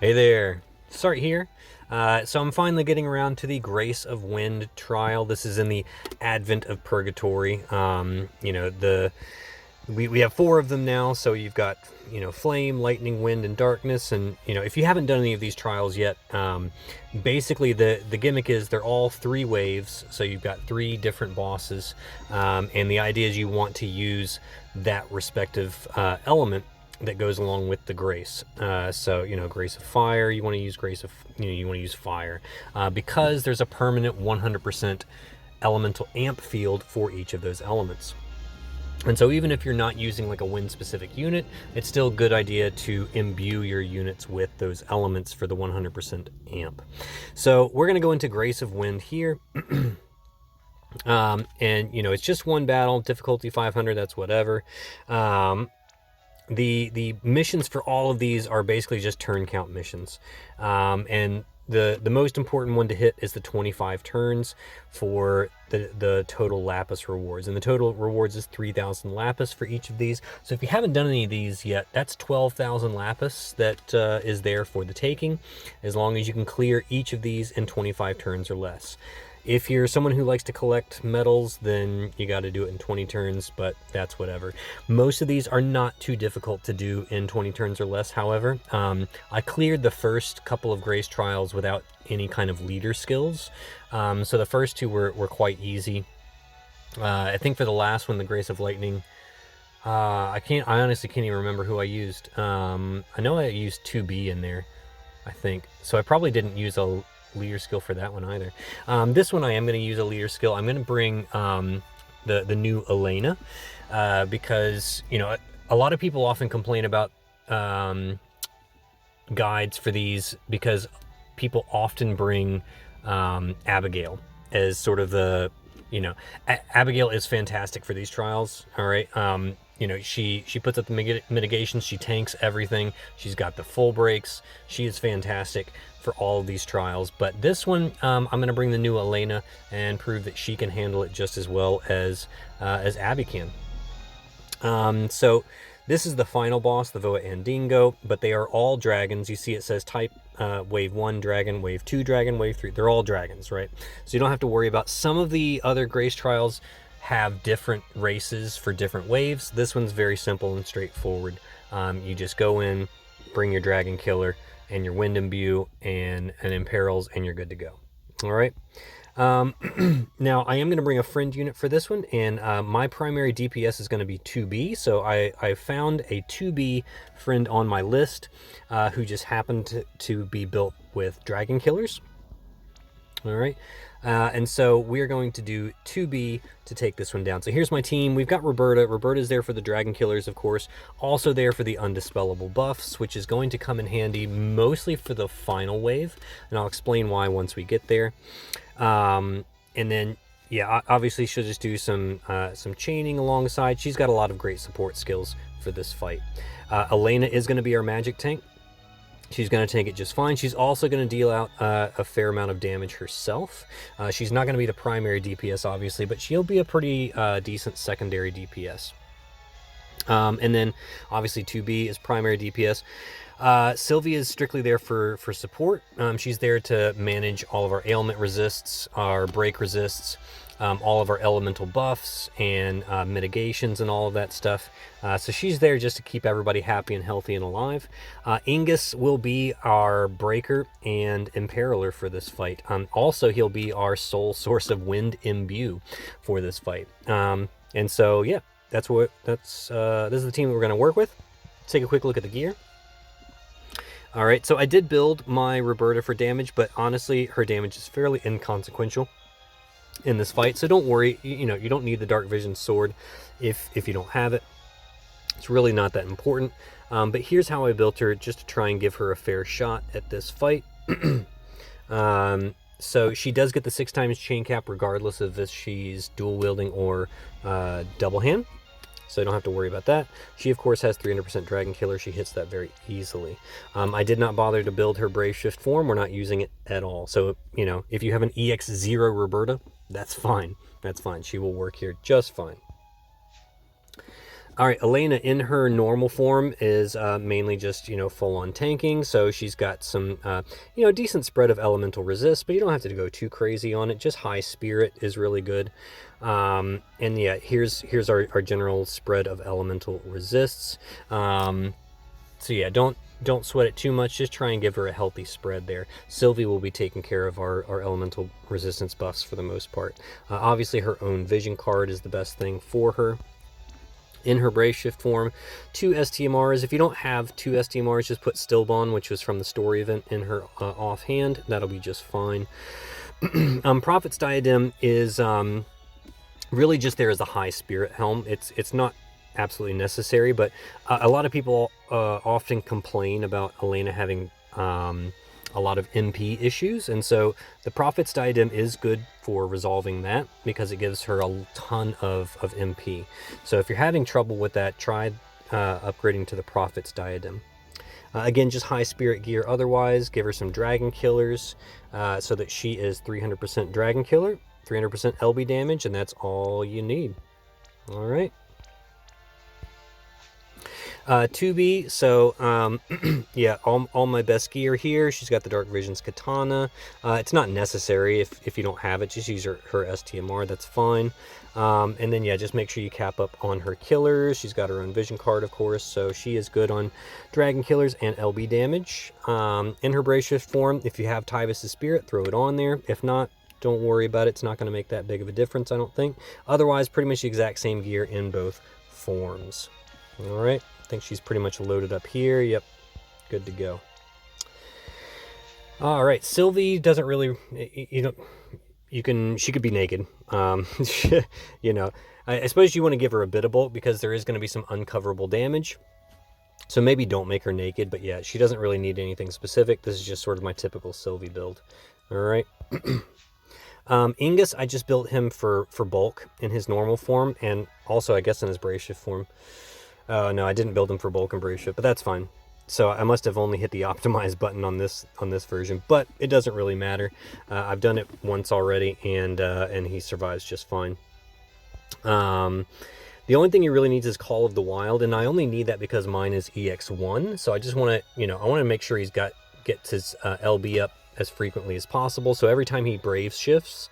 Hey there, Start here. So I'm finally getting around to the Grace of Wind trial. This is in the Advent of Purgatory. We have 4 of them now, so you've got, flame, lightning, wind, and darkness. And, if you haven't done any of these trials yet, basically the gimmick is they're all 3 waves, so you've got 3 different bosses, and the idea is you want to use that respective element that goes along with the grace. Grace of fire, you want to use you want to use fire, because there's a permanent 100% elemental amp field for each of those elements. And so even if you're not using like a wind specific unit, it's still a good idea to imbue your units with those elements for the 100% amp. So we're going to go into Grace of Wind here. It's just 1 battle, difficulty 500, that's whatever. The missions for all of these are basically just turn count missions. And the most important one to hit is the 25 turns for the total lapis rewards. And the total rewards is 3,000 lapis for each of these. So if you haven't done any of these yet, that's 12,000 lapis that is there for the taking, as long as you can clear each of these in 25 turns or less. If you're someone who likes to collect medals, then you got to do it in 20 turns, but that's whatever. Most of these are not too difficult to do in 20 turns or less, however. I cleared the first couple of Grace trials without any kind of leader skills, so the first 2 were quite easy. I think for the last one, the Grace of Lightning, I honestly can't even remember who I used. I know I used 2B in there, I think, so I probably didn't use a leader skill for that one either. This one I am going to use a leader skill. I'm going to bring the new Elena, because a lot of people often complain about guides for these, because people often bring Abigail as sort of the Abigail is fantastic for these trials. All right. She puts up the mitigations, she tanks everything, she's got the full breaks, she is fantastic for all of these trials. But this one, I'm going to bring the new Elena and prove that she can handle it just as well as Abby can. So this is the final boss, the Voa Andigo, but they are all dragons. You see it says type wave 1 dragon, wave 2 dragon, wave 3. They're all dragons, right? So you don't have to worry about some of the other Grace trials have different races for different waves. This one's very simple and straightforward. You just go in, bring your dragon killer and your wind imbue and imperils, and you're good to go. All right. Now I am going to bring a friend unit for this one, and my primary DPS is going to be 2B. So I found a 2B friend on my list who just happened to be built with dragon killers. All right. And so we're going to do 2B to take this one down. So here's my team. We've got Reberta. Reberta's there for the dragon killers, of course. Also there for the undispellable buffs, which is going to come in handy mostly for the final wave. And I'll explain why once we get there. And then, yeah, obviously she'll just do some chaining alongside. She's got a lot of great support skills for this fight. Elena is going to be our magic tank. She's going to take it just fine. She's also going to deal out a fair amount of damage herself. She's not going to be the primary DPS, obviously, but she'll be a pretty decent secondary DPS. And then, obviously, 2B is primary DPS. Sylvie is strictly there for support. She's there to manage all of our ailment resists, our break resists, all of our elemental buffs and mitigations and all of that stuff. So she's there just to keep everybody happy and healthy and alive. Ingus will be our breaker and imperiler for this fight. Also, he'll be our sole source of wind imbue for this fight. And so, yeah, this is the team that we're going to work with. Let's take a quick look at the gear. All right, so I did build my Reberta for damage, but honestly, her damage is fairly inconsequential in this fight, so don't worry. You don't need the dark vision sword if you don't have it. It's really not that important. But here's how I built her, just to try and give her a fair shot at this fight. So she does get the 6 times chain cap regardless of if she's dual wielding or double hand, so I don't have to worry about that. She of course has 300% dragon killer. She hits that very easily. I did not bother to build her brave shift form. We're not using it at all. So if you have an EX0 Reberta, that's fine. That's fine. She will work here just fine. All right, Elena in her normal form is mainly just, full on tanking. So she's got some, decent spread of elemental resist, but you don't have to go too crazy on it. Just high spirit is really good. And yeah, here's our general spread of elemental resists. So yeah, don't sweat it too much. Just try and give her a healthy spread there. Sylvie will be taking care of our elemental resistance buffs for the most part. Obviously, her own vision card is the best thing for her. In her Brave Shift form, 2 STMRs. If you don't have 2 STMRs, just put Stillbond, which was from the story event, in her offhand. That'll be just fine. Prophet's Diadem is really just there as a high spirit helm. It's not absolutely necessary, but a lot of people often complain about Elena having a lot of MP issues, and so the Prophet's Diadem is good for resolving that because it gives her a ton of MP. So if you're having trouble with that, try upgrading to the Prophet's Diadem. Again, just high spirit gear otherwise. Give her some dragon killers so that she is 300% dragon killer, 300% LB damage, and that's all you need. All right. 2B, so yeah, all my best gear here. She's got the Dark Visions Katana. It's not necessary if you don't have it. Just use her STMR, that's fine. And then yeah, just make sure you cap up on her killers. She's got her own vision card, of course, so she is good on dragon killers and LB damage. In her Brave Shift form, if you have Tyvus' Spirit, throw it on there. If not, don't worry about it. It's not going to make that big of a difference, I don't think. Otherwise, pretty much the exact same gear in both forms. All right. I think she's pretty much loaded up here. Yep, good to go. All right, Sylvie doesn't really, she could be naked. I suppose you want to give her a bit of bulk because there is going to be some uncoverable damage. So maybe don't make her naked, but yeah, she doesn't really need anything specific. This is just sort of my typical Sylvie build. All right. Ingus, I just built him for bulk in his normal form, and also I guess in his Brave Shift form. No, I didn't build him for bulk and Brave Shift, but that's fine. So I must have only hit the optimize button on this version, but it doesn't really matter. I've done it once already, and he survives just fine. The only thing he really needs is Call of the Wild, and I only need that because mine is EX1. So I just want to, I want to make sure gets his LB up as frequently as possible. So every time he Brave shifts,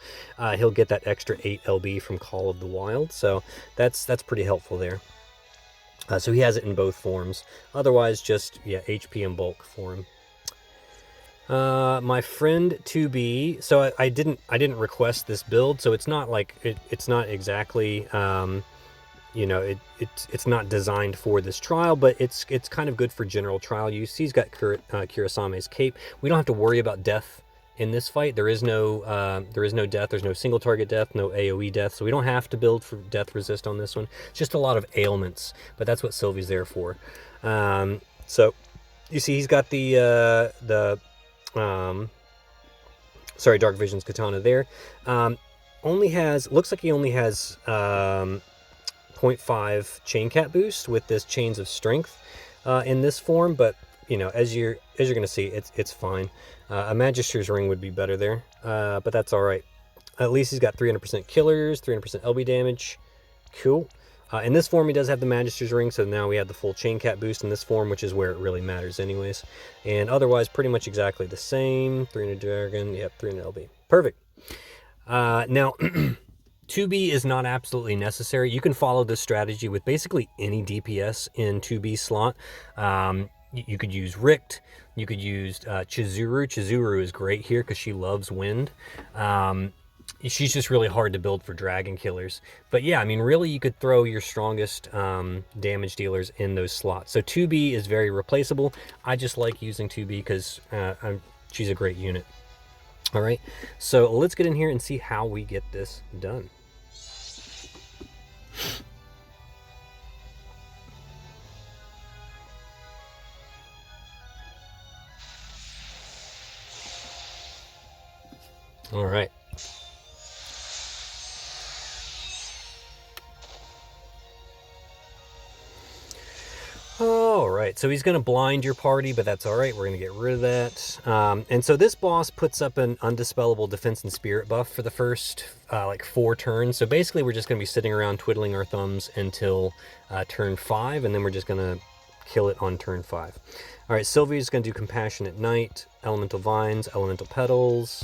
he'll get that extra 8 LB from Call of the Wild. So that's pretty helpful there. So he has it in both forms. Otherwise, just HP and bulk for him. My friend 2B. So I didn't request this build, so it's not like it's not exactly it's not designed for this trial, but it's kind of good for general trial use. He's got Kurasame's cape. We don't have to worry about death in this fight. There is no death. There's no single target death, no AoE death, so we don't have to build for death resist on this one. It's just a lot of ailments, but that's what Sylvie's there for. So you see he's got the Dark Visions Katana there. Looks like he only has 0.5 chain cat boost with this Chains of Strength in this form, but as you're gonna see, it's fine. A Magister's Ring would be better there, but that's all right. At least he's got 300% killers, 300% LB damage. Cool. In this form, he does have the Magister's Ring, so now we have the full Chain Cat boost in this form, which is where it really matters anyways. And otherwise, pretty much exactly the same. 300 Dragon, yep, 300 LB. Perfect. Now, 2B is not absolutely necessary. You can follow this strategy with basically any DPS in 2B slot. You could use Richt. You could use Chizuru. Chizuru is great here because she loves wind. She's just really hard to build for dragon killers. But yeah, I mean, really, you could throw your strongest damage dealers in those slots. So 2B is very replaceable. I just like using 2B because she's a great unit. All right, so let's get in here and see how we get this done. All right. All right. right, so he's going to blind your party, but that's all right. We're going to get rid of that. And so this boss puts up an undispellable defense and spirit buff for the first, like 4 turns. So basically, we're just going to be sitting around twiddling our thumbs until turn 5, and then we're just going to kill it on turn 5. All right, Sylvie is going to do Compassionate Night, Elemental Vines, Elemental Petals.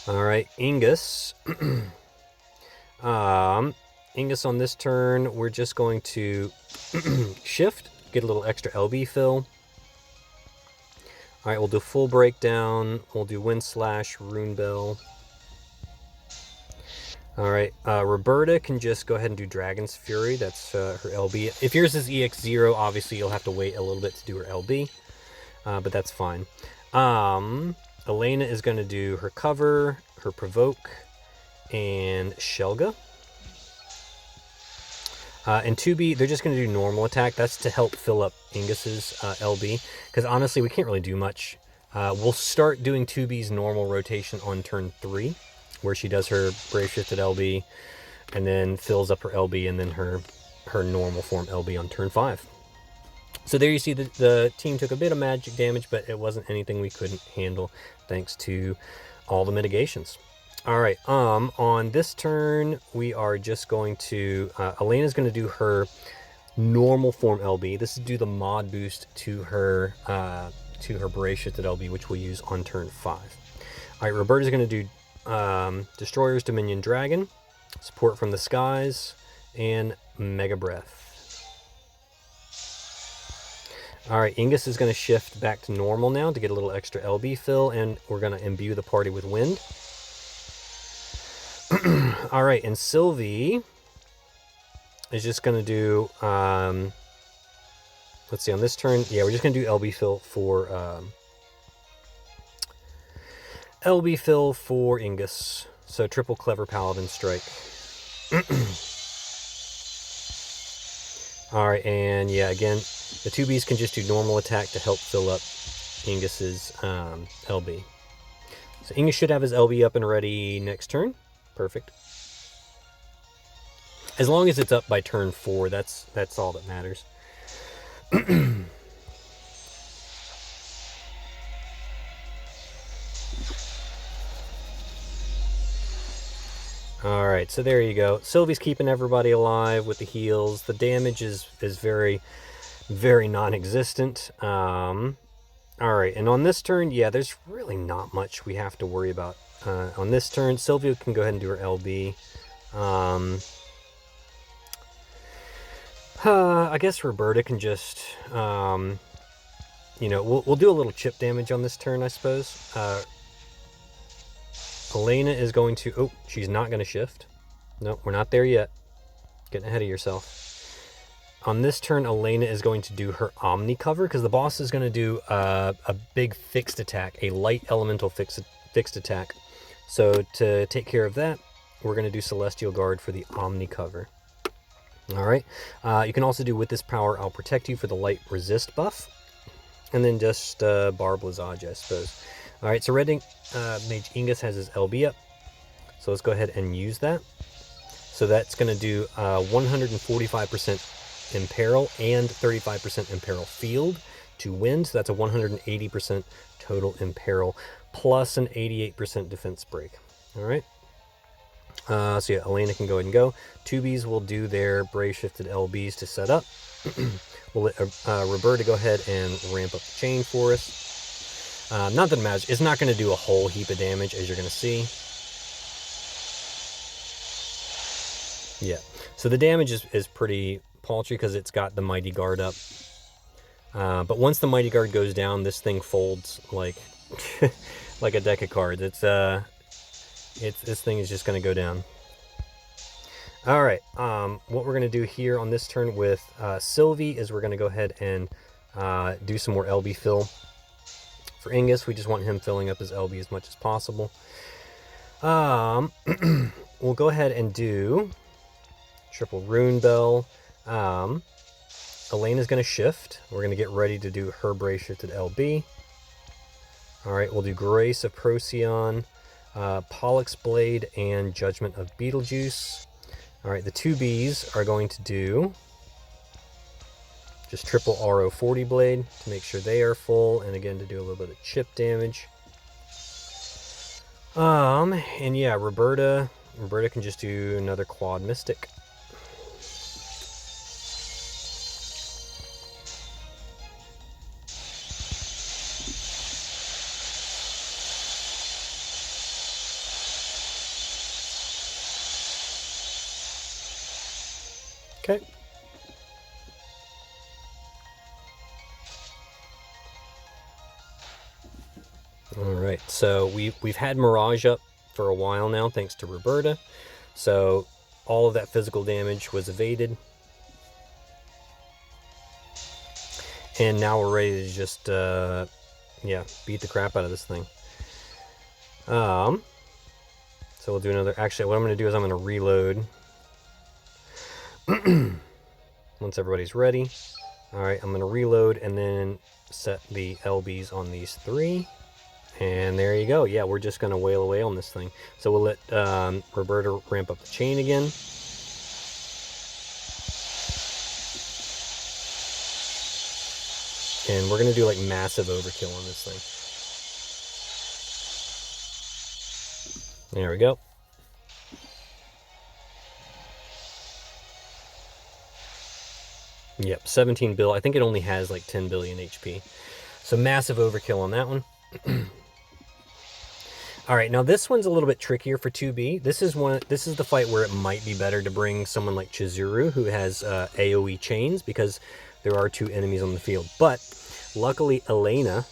All right, Ingus. Ingus on this turn, we're just going to shift, get a little extra LB fill. All right, we'll do full breakdown. We'll do Wind Slash, Rune Bell. All right, Reberta can just go ahead and do Dragon's Fury. That's her LB. If yours is EX0, obviously you'll have to wait a little bit to do her LB, but that's fine. Elena is going to do her Cover, her Provoke, and Shelga. And 2B, they're just going to do normal attack. That's to help fill up Ingus's LB. Because honestly, we can't really do much. We'll start doing 2B's normal rotation on turn 3, where she does her Brave Shifted LB, and then fills up her LB, and then her normal form LB on turn 5. So there you see the team took a bit of magic damage, but it wasn't anything we couldn't handle thanks to all the mitigations. All right, on this turn, we are just going to, Elena's going to do her normal form LB. This is do the mod boost to her Brave Shifted LB, which we'll use on turn 5. All right, Reberta's going to do Destroyer's Dominion Dragon, Support from the Skies, and Mega Breath. All right, Ingus is going to shift back to normal now to get a little extra LB fill, and we're going to imbue the party with wind. All right, and Sylvie is just going to do, let's see, on this turn, yeah, we're just going to do LB fill for Ingus. So triple Clever Paladin Strike. All right, and yeah, again, the 2Bs can just do normal attack to help fill up Ingus's LB. So Ingus should have his LB up and ready next turn. Perfect. As long as it's up by turn 4, that's all that matters. All right, so there you go. Sylvie's keeping everybody alive with the heals. The damage is very, very non-existent. All right, and on this turn, yeah, there's really not much we have to worry about. On this turn, Sylvie can go ahead and do her LB. I guess Reberta can just, you know, we'll do a little chip damage on this turn, I suppose. Elena is going to, oh, she's not going to shift. No, we're not there yet. Getting ahead of yourself. On this turn, Elena is going to do her Omni Cover, because the boss is going to do a big fixed attack, a light elemental fixed attack. So to take care of that, we're going to do Celestial Guard for the Omni Cover. All right. You can also do With This Power, I'll Protect You for the light resist buff. And then just Barb Blizage, I suppose. All right, so Red Mage Ingus has his LB up. So let's go ahead and use that. So that's going to do 145% Imperil and 35% Imperil Field to wind. So that's a 180% total Imperil plus an 88% defense break. All right. So yeah, Elena can go ahead and go. 2Bs will do their Brave Shifted LBs to set up. We'll let Reberta go ahead and ramp up the chain for us. Not that it matters. It's not going to do a whole heap of damage, as you're going to see. Yeah. So the damage is pretty paltry because it's got the Mighty Guard up. But once the Mighty Guard goes down, this thing folds like like a deck of cards. This thing is just going to go down. All right. What we're going to do here on this turn with Sylvie is we're going to go ahead and do some more LB fill. For Ingus, we just want him filling up his LB as much as possible. We'll go ahead and do triple Rune Bell. Elena's going to shift. We're going to get ready to do her Brave Shifted LB. All right, we'll do Grace of Procyon, Pollux Blade, and Judgment of Beetlejuice. All right, the 2Bs are going to do Just triple RO40 blade to make sure they are full, and again to do a little bit of chip damage. And yeah, Reberta can just do another quad mystic. Okay. All right, so we've had Mirage up for a while now, thanks to Reberta. So all of that physical damage was evaded, and now we're ready to just yeah, beat the crap out of this thing. So we'll do another. Actually, what I'm going to do is I'm going to reload. Once everybody's ready. All right, I'm going to reload and then set the LBs on these 3. And there you go. Yeah, we're just going to wail away on this thing. So we'll let Reberta ramp up the chain again. And we're going to do like massive overkill on this thing. There we go. Yep, 17 bill. I think it only has like 10 billion HP. So massive overkill on that one. All right, now this one's a little bit trickier for 2B. This is the fight where it might be better to bring someone like Chizuru, who has AoE chains, because there are 2 enemies on the field. But luckily, Elena,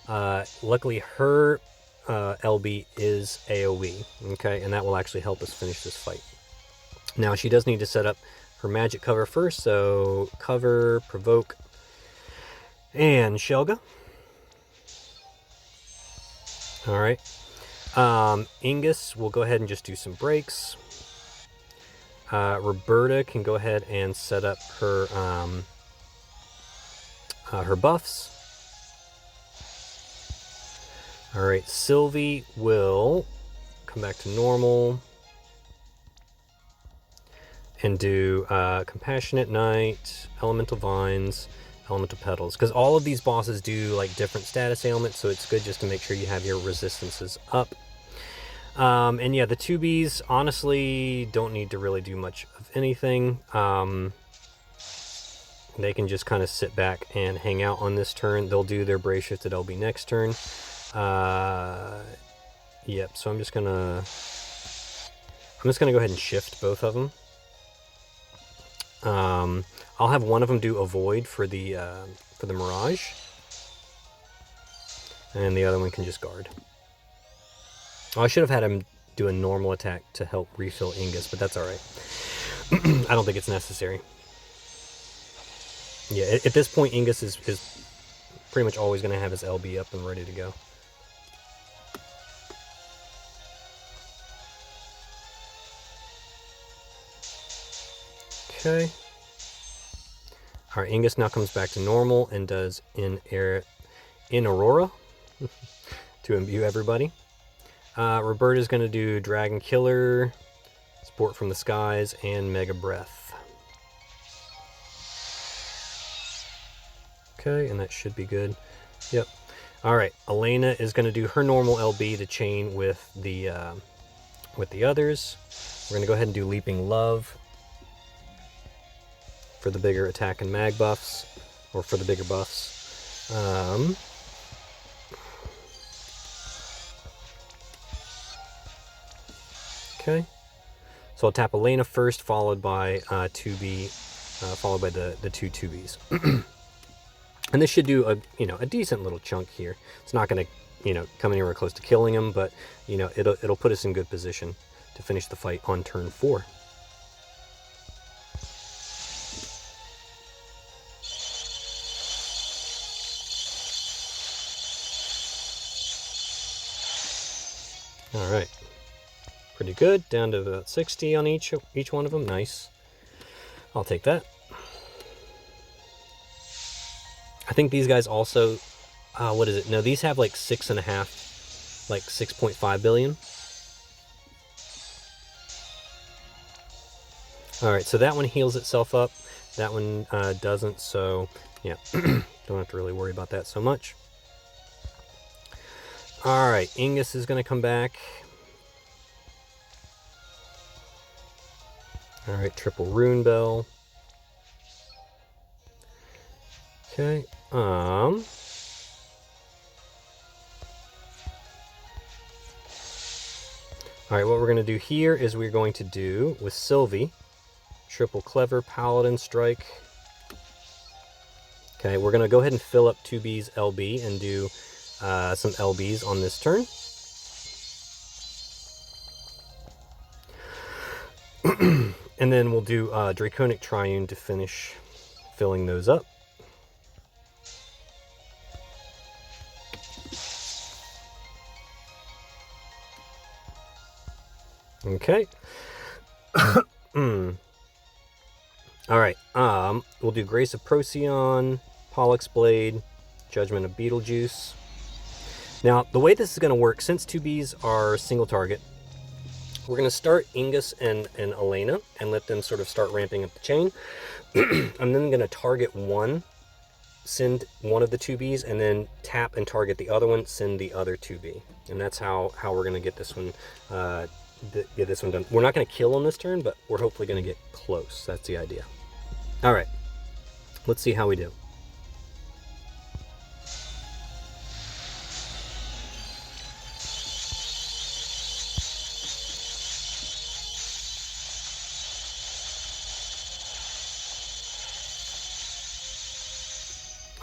luckily her LB is AoE, okay, and that will actually help us finish this fight. Now she does need to set up her magic cover first, so cover, provoke, and Shelga. All right. Ingus will go ahead and just do some breaks. Reberta can go ahead and set up her her buffs. All right, Sylvie will come back to normal and do Compassionate Knight, Elemental Vines, Elemental Petals, because all of these bosses do like different status ailments, so it's good just to make sure you have your resistances up. And yeah, the 2Bs honestly don't need to really do much of anything. They can just kind of sit back and hang out on this turn. They'll do their Brave Shifted LB next turn. Yep, so I'm just gonna go ahead and shift both of them. I'll have one of them do Avoid for the Mirage, and the other one can just guard. Oh, I should have had him do a normal attack to help refill Ingus, but that's all right. I don't think it's necessary. Yeah, at this point, Ingus is pretty much always going to have his LB up and ready to go. Okay. All right, Ingus now comes back to normal and does in Aurora to imbue everybody. Reberta is going to do Dragon Killer, Sport from the Skies, and Mega Breath. Okay, and that should be good. Yep. All right, Elena is going to do her normal LB to chain with the others. We're going to go ahead and do Leaping Love for the bigger attack and mag buffs, or for the bigger buffs. Okay, so I'll tap Elena first, followed by 2B, followed by the two 2Bs. And this should do a decent little chunk here. It's not going to come anywhere close to killing him, but it'll put us in good position to finish the fight on turn 4. All right. Pretty good, down to about 60 on each one of them. Nice. I'll take that. I think these guys also, what is it? No, these have like 6.5, like 6.5 billion. All right, so that one heals itself up. that one doesn't, so yeah, don't have to really worry about that so much. All right, Ingus is going to come back. All right, triple rune bell. Okay, all right, what we're going to do here is we're going to do, with Sylvie, triple clever paladin strike. Okay, we're going to go ahead and fill up 2B's LB and do some LBs on this turn. And then we'll do Draconic Triune to finish filling those up. Okay. All right. We'll do Grace of Procyon, Pollux Blade, Judgment of Beetlejuice. Now, the way this is going to work, since 2Bs are single target, we're going to start Ingus and Elena and let them sort of start ramping up the chain. I'm then going to target one, send one of the 2Bs, and then tap and target the other one, send the other 2B. And that's how we're going to get this one done. We're not going to kill on this turn, but we're hopefully going to get close. That's the idea. All right. Let's see how we do.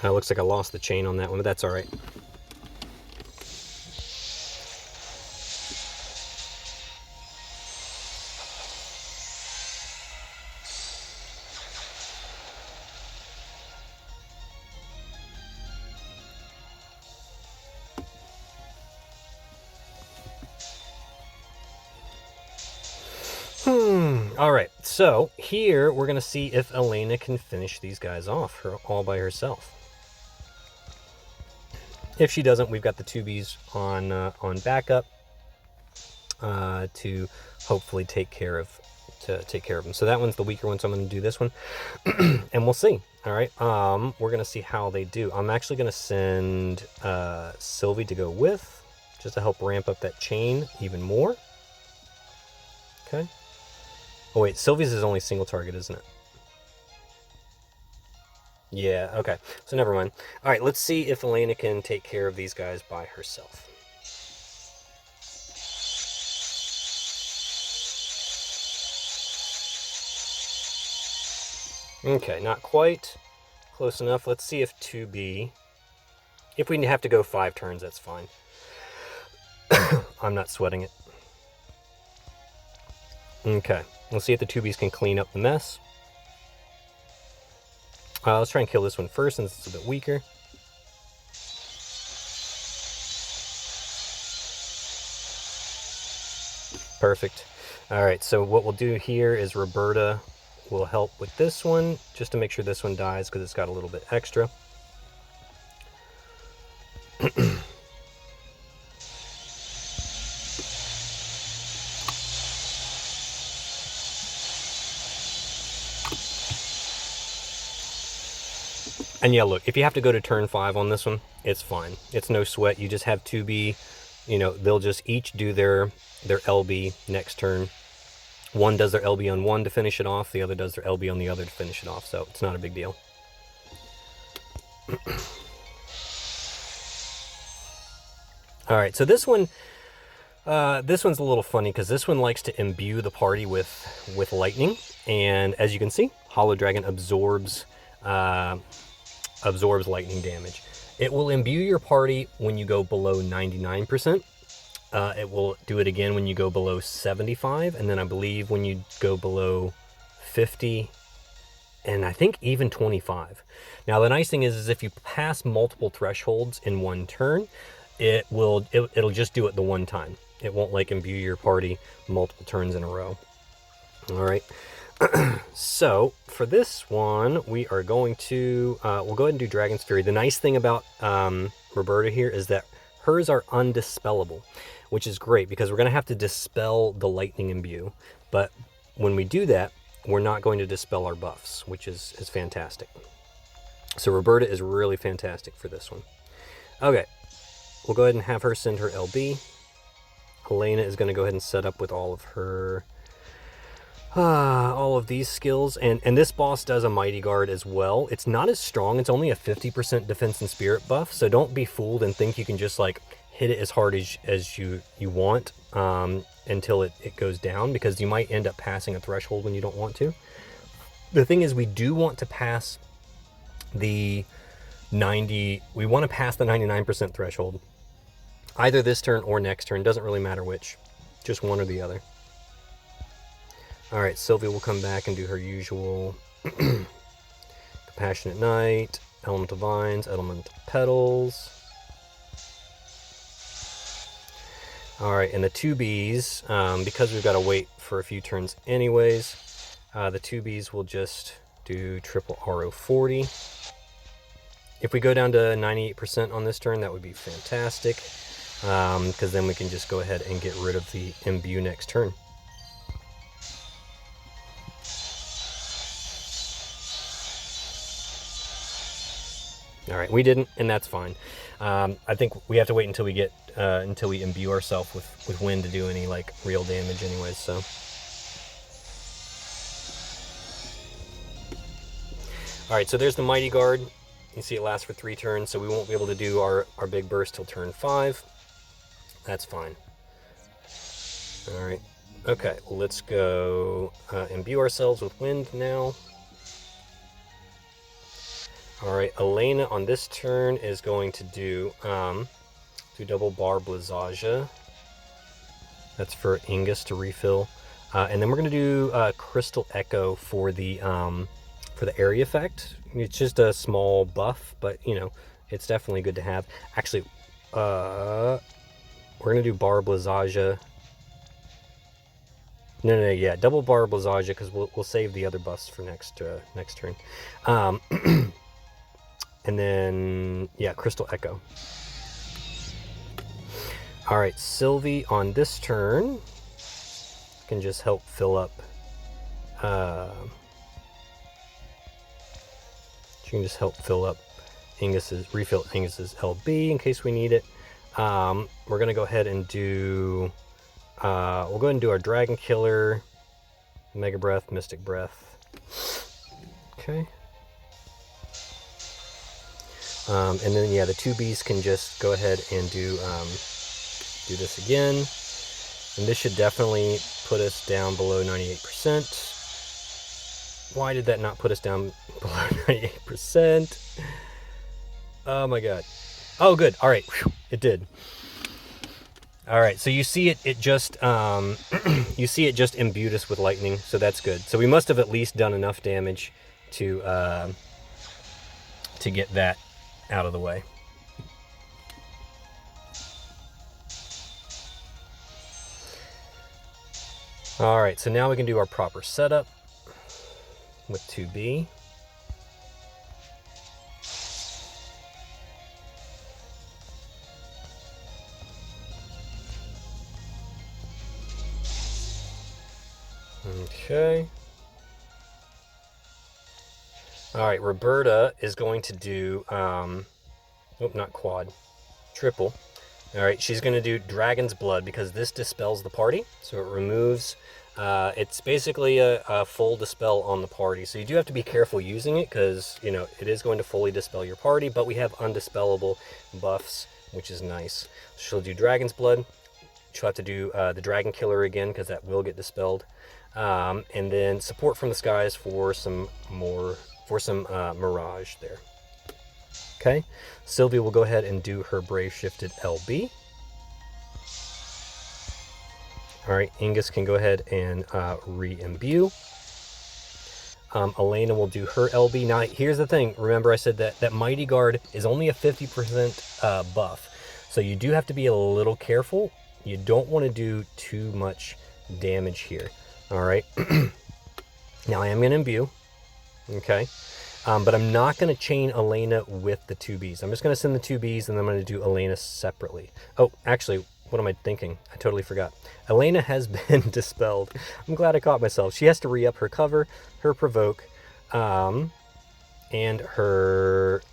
Looks like I lost the chain on that one, but that's all right. All right, so here we're going to see if Elena can finish these guys off all by herself. If she doesn't, we've got the 2Bs on backup to hopefully take care of them. So that one's the weaker one, so I'm going to do this one, and we'll see. All right, we're going to see how they do. I'm actually going to send Sylvie to go with, just to help ramp up that chain even more. Okay. Oh wait, Sylvie's is only single target, isn't it? Yeah, okay. So never mind. All right, let's see if Elena can take care of these guys by herself. Okay, not quite. Close enough. Let's see if 2B... If we have to go 5 turns, that's fine. I'm not sweating it. Okay, let's see if the 2Bs can clean up the mess. Let's try and kill this one first since it's a bit weaker. Perfect. All right, so what we'll do here is Reberta will help with this one, just to make sure this one dies because it's got a little bit extra. And yeah, look, if you have to go to turn 5 on this one, it's fine. It's no sweat. You just have 2B, you know, they'll just each do their LB next turn. One does their LB on one to finish it off, the other does their LB on the other to finish it off, so it's not a big deal. All right, so this one's a little funny because this one likes to imbue the party with lightning, and as you can see, Hollow Dragon absorbs lightning damage. It will imbue your party when you go below 99%. It will do it again when you go below 75, and then I believe when you go below 50, and I think even 25. Now the nice thing is if you pass multiple thresholds in one turn, it'll just do it the one time. It won't like imbue your party multiple turns in a row. All right. So for this one, we are going to we'll go ahead and do Dragon's Fury. The nice thing about Reberta here is that hers are undispellable, which is great because we're going to have to dispel the lightning imbue. But when we do that, we're not going to dispel our buffs, which is fantastic. So Reberta is really fantastic for this one. Okay, we'll go ahead and have her send her LB. Elena is going to go ahead and set up with all of her, all of these skills. And this boss does a Mighty Guard as well. It's not as strong. It's only a 50% defense and spirit buff. So don't be fooled and think you can just like hit it as hard as you want until it goes down, because you might end up passing a threshold when you don't want to. The thing is, we do want to pass the 99% threshold, either this turn or next turn. Doesn't really matter which, just one or the other. All right, Sylvie will come back and do her usual Compassionate Knight, Elemental Vines, Elemental Petals. All right, and the 2Bs, because we've got to wait for a few turns anyways, the 2Bs will just do triple RO40. If we go down to 98% on this turn, that would be fantastic, because then we can just go ahead and get rid of the imbue next turn. All right, we didn't, and that's fine. I think we have to wait until we get until we imbue ourselves with wind to do any like real damage, anyways. So, all right, so there's the Mighty Guard. You see it lasts for 3 turns, so we won't be able to do our big burst till turn 5. That's fine. All right. Okay, let's go imbue ourselves with wind now. All right, Elena on this turn is going to do double bar Blizzaja. That's for Ingus to refill. And then we're going to do Crystal Echo for the area effect. It's just a small buff, but you know, it's definitely good to have. Actually, we're going to do bar Blizzaja. No, yeah, double bar Blizzaja, because we'll save the other buffs for next turn. And then, yeah, Crystal Echo. All right, Sylvie on this turn can just help fill up. She can just help fill up refill Ingus's LB in case we need it. We're gonna go ahead and do. We'll go ahead and do our Dragon Killer, Mega Breath, Mystic Breath. Okay. And then, yeah, the 2Bs can just go ahead and do this again. And this should definitely put us down below 98%. Why did that not put us down below 98%? Oh my god. Oh, good. All right. Whew. It did. All right. So you see it just, you see it just imbued us with lightning. So that's good. So we must have at least done enough damage to get that out of the way. All right, so now we can do our proper setup with 2B. Okay. All right, Reberta is going to do, oh, not quad, triple. All right, she's going to do Dragon's Blood because this dispels the party. So it removes, it's basically a full dispel on the party. So you do have to be careful using it because, you know, it is going to fully dispel your party, but we have undispellable buffs, which is nice. She'll do Dragon's Blood. She'll have to do the Dragon Killer again because that will get dispelled. And then Support from the Skies for some more... Mirage there. Okay, Sylvie will go ahead and do her Brave Shifted LB. All right, Ingus can go ahead and re-imbue. Elena will do her LB. Now, here's the thing. Remember I said that Mighty Guard is only a 50% buff. So you do have to be a little careful. You don't want to do too much damage here. All right. Now, I am going to imbue. Okay, but I'm not going to chain Elena with the 2Bs. I'm just going to send the 2Bs and then I'm going to do Elena separately. Oh, actually, What am I thinking? I totally forgot. Elena has been dispelled. I'm glad I caught myself. She has to re-up her cover, her provoke, and her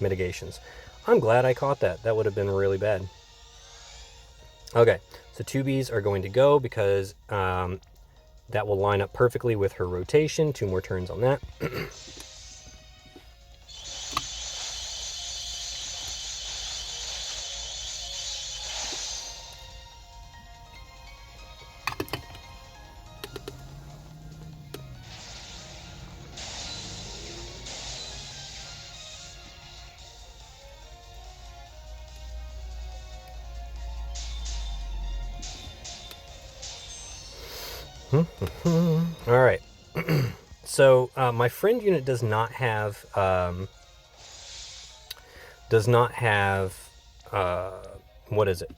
mitigations. I'm glad I caught that. That would have been really bad. Okay, so 2Bs are going to go because that will line up perfectly with her rotation. 2 more turns on that. All right. So my friend unit does not have what is it?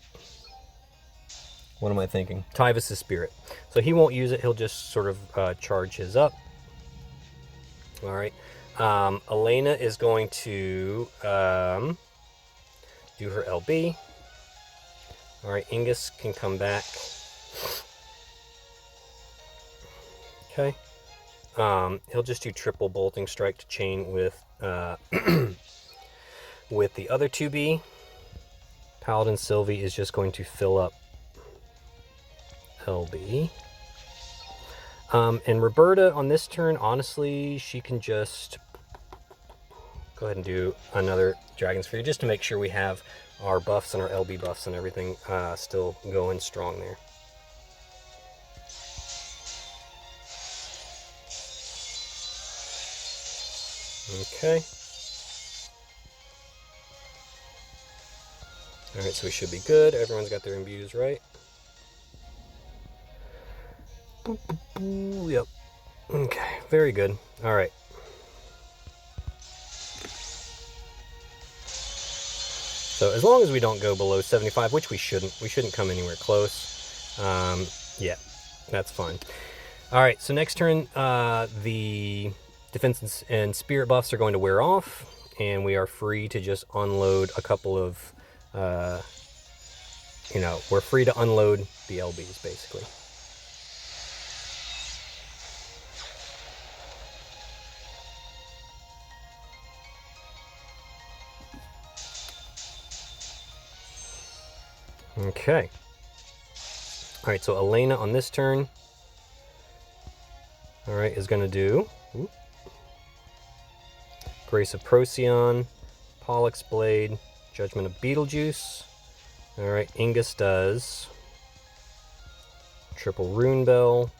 What am I thinking? Tyvus' Spirit. So he won't use it. He'll just sort of charge his up. All right. Elena is going to do her LB. All right. Ingus can come back. Okay. He'll just do triple bolting strike to chain with with the other 2B. Paladin Sylvie is just going to fill up LB. And Reberta on this turn, honestly, she can just go ahead and do another Dragon Sphere just to make sure we have our buffs and our LB buffs and everything still going strong there. Okay. Alright, so we should be good. Everyone's got their imbues, right? Yep. Okay, very good. Alright. So as long as we don't go below 75, which we shouldn't come anywhere close. Yeah, that's fine. Alright, so next turn, the defense and spirit buffs are going to wear off, and we are free to just unload a couple of, we're free to unload the LBs, basically. Okay. All right, so Elena on this turn, all right, is going to do Grace of Procyon, Pollux Blade, Judgment of Beetlejuice. All right, Ingus does Triple Rune Bell.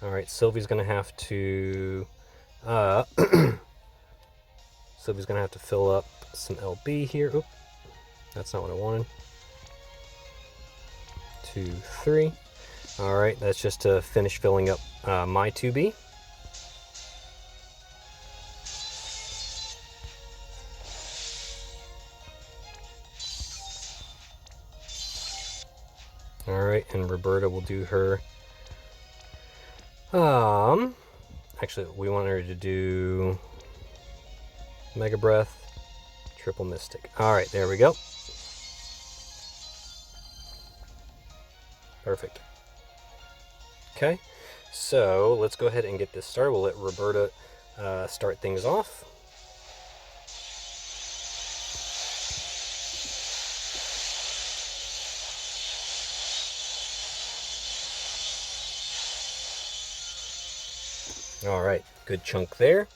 All right, Sylvie's going to have to Sylvie's going to have to fill up some LB here. Oop, that's not what I wanted. 2, 3. All right, that's just to finish filling up my 2B. All right, and Reberta will do her. Actually, we want her to do Mega Breath, Triple Mystic. All right, there we go. Perfect. Okay, so let's go ahead and get this started. We'll let Reberta start things off. All right, good chunk there.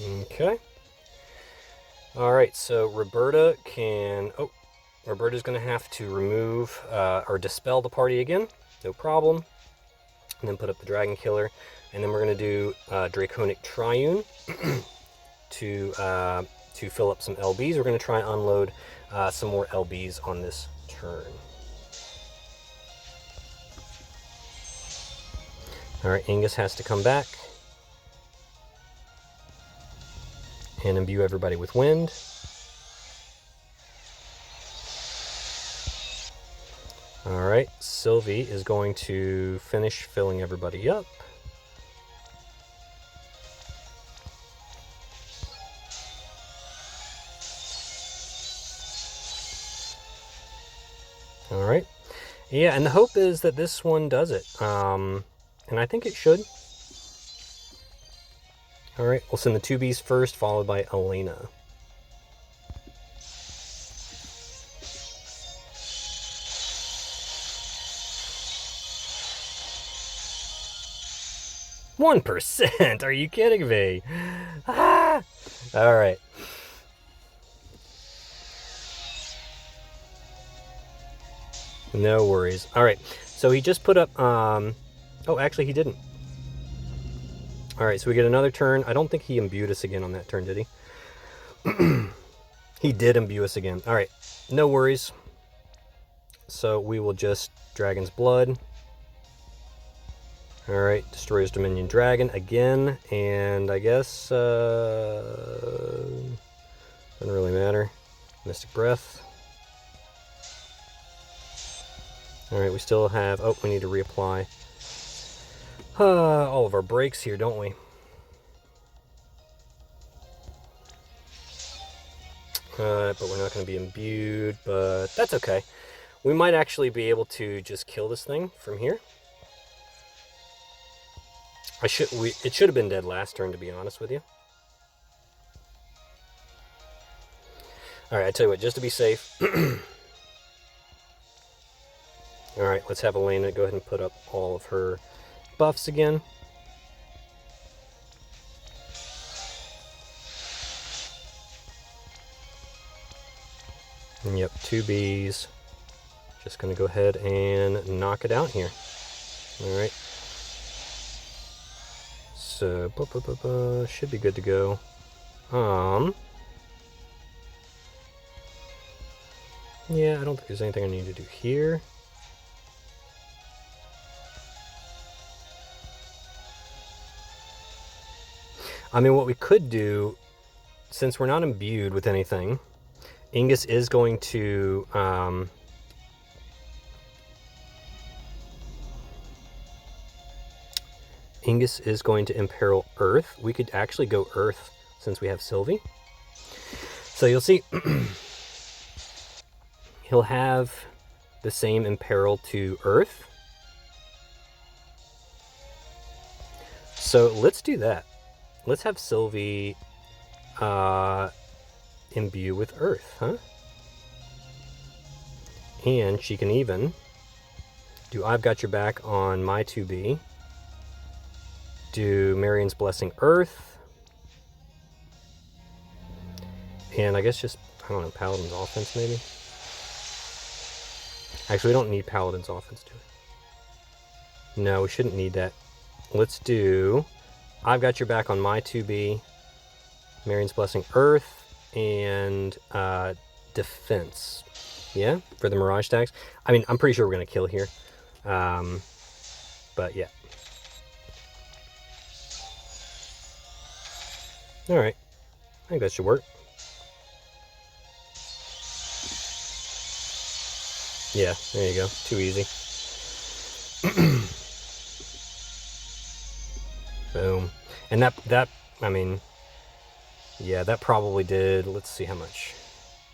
Okay. All right, so Reberta can... Oh, Reberta's going to have to remove or dispel the party again. No problem. And then put up the Dragon Killer. And then we're going to do Draconic Triune. to fill up some LBs. We're going to try and unload some more LBs on this turn. All right, Ingus has to come back and imbue everybody with wind. All right, Sylvie is going to finish filling everybody up. All right. Yeah, and the hope is that this one does it. And I think it should. All right, we'll send the 2Bs first, followed by Elena. %? Are you kidding me? Ah! All right. No worries. All right, so he just put up, oh, actually he didn't. All right, so we get another turn. I don't think he imbued us again on that turn, did he? He did imbue us again. All right, no worries. So we will just Dragon's Blood. All right, destroys Dominion Dragon again, and I guess, doesn't really matter. Mystic Breath. All right, we still have, oh, we need to reapply all of our breaks here, don't we? But we're not going to be imbued, but that's okay. We might actually be able to just kill this thing from here. It should have been dead last turn, to be honest with you. All right, I tell you what, just to be safe. All right, let's have Elena go ahead and put up all of her buffs again. And yep, 2Bs. Just going to go ahead and knock it out here. All right. So, should be good to go. Yeah, I don't think there's anything I need to do here. I mean, what we could do, since we're not imbued with anything, Ingus is going to imperil Earth. We could actually go Earth since we have Sylvie. So you'll see he'll have the same imperil to Earth. So let's do that. Let's have Sylvie imbue with Earth, huh? And she can even do I've Got Your Back on my 2B. Do Marion's Blessing Earth. And I guess just, I don't know, Paladin's Offense maybe? Actually, we don't need Paladin's Offense, do we? No, we shouldn't need that. Let's do I've Got Your Back on my 2B, Marion's Blessing Earth, and Defense. Yeah, for the Mirage tags. I mean, I'm pretty sure we're going to kill here. But yeah. Alright, I think that should work. Yeah, there you go. Too easy. Boom. And that, I mean, yeah, that probably did, let's see how much.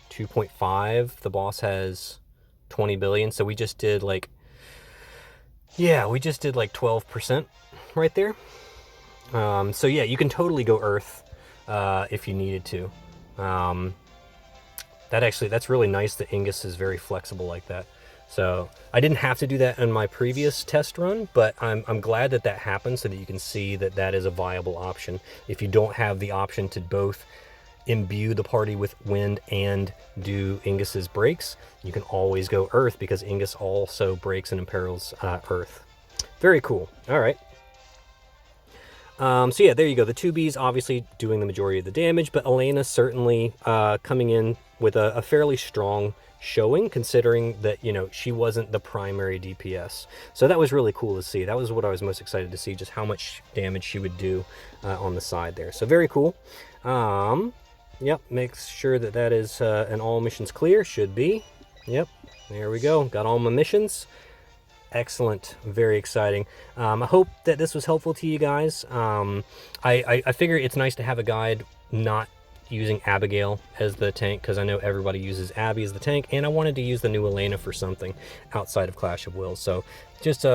2.5. The boss has 20 billion. So we just did like, yeah, we just did like 12% right there. So yeah, you can totally go Earth if you needed to. That's really nice that Ingus is very flexible like that. So I didn't have to do that in my previous test run, but I'm glad that that happened so that you can see that that is a viable option. If you don't have the option to both imbue the party with wind and do Ingus's breaks, you can always go Earth because Ingus also breaks and imperils Earth. Very cool. All right. So yeah, there you go. The 2Bs obviously doing the majority of the damage, but Elena certainly coming in with a fairly strong showing, considering that, you know, she wasn't the primary DPS. So that was really cool to see. That was what I was most excited to see, just how much damage she would do on the side there. So very cool. Yep, make sure that that is an all missions clear. Should be. Yep, there we go. Got all my missions. Excellent. Very exciting. I hope that this was helpful to you guys. I figure it's nice to have a guide not using Abigail as the tank, because I know everybody uses Abby as the tank, and I wanted to use the new Elena for something outside of Clash of Wills. So just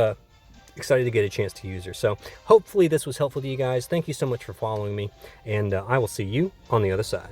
excited to get a chance to use her. So hopefully this was helpful to you guys. Thank you so much for following me, and I will see you on the other side.